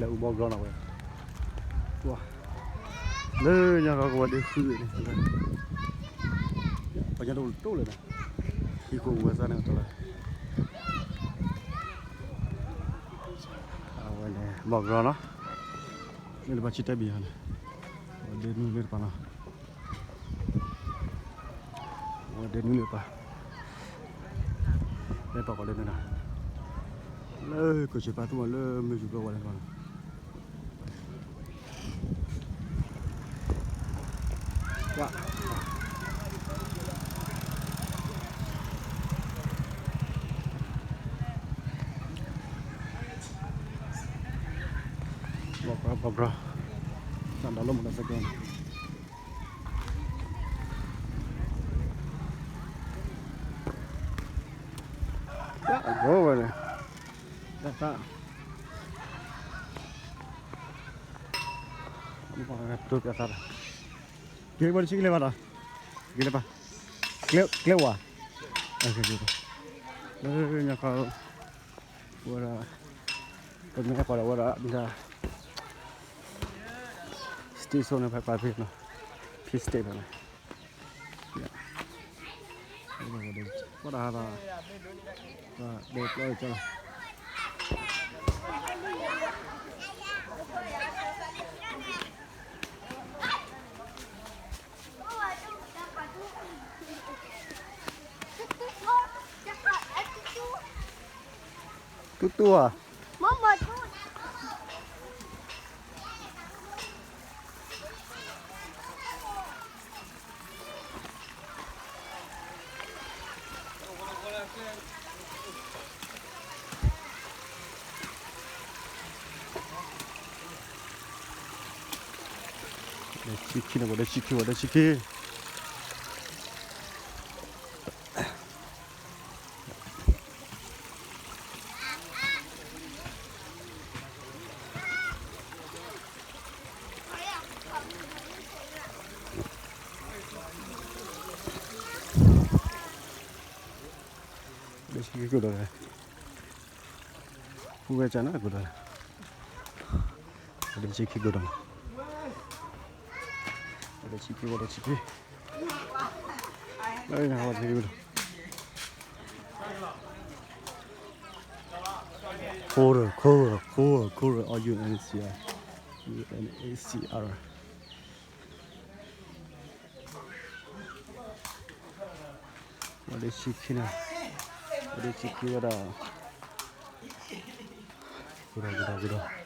là u bò nào vậy wow nơi nhà có đi khử này bây giờ đâu lên này khi cùng với gia đình tôi là vậy này bò nó ini lepas cerita biar dia ni lepas mana dia ni lepas lepas kalau dia nak le kau cepat tu le me juga wala mana ya bro dan dalam ada sekian ya go boleh dah ini pakai tu biasa dia boleh sini mana gila apa klewa oke gitu nya kalau wala kami pada wala bisa station apa apa itu piste mana ya ini ada apa deh coba tutu ah mama tu 치킨은 뭐래 치킨 이거다 후회잖아 그거다 우리 지키거든 우리 지키 아이 나와 지키거든 코르 UNHCR 우리 지키나 우리 지키거라 그래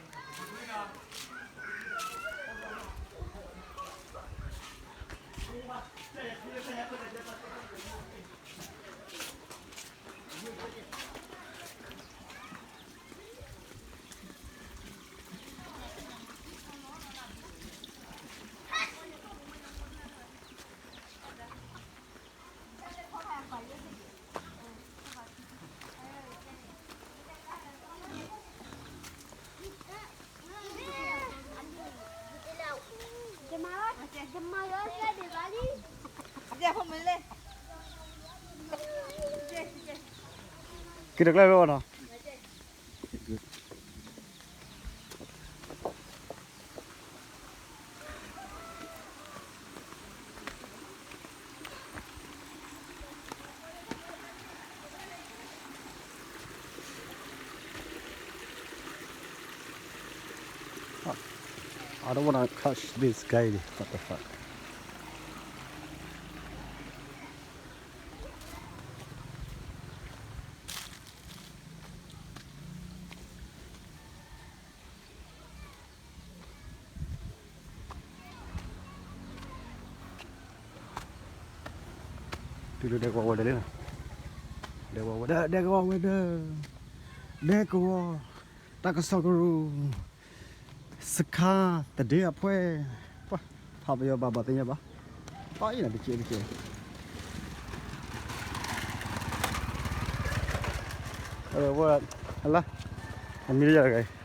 Kita kelai mana? I don't want to catch this guy. What the fuck? Dulu dia kawan dia lah. Dia kawan dia. Tak kesal guru. Seka tadi apa? Apa ya babatnya bah? Oh ini dikit. Buat, Allah, ambil aja guys.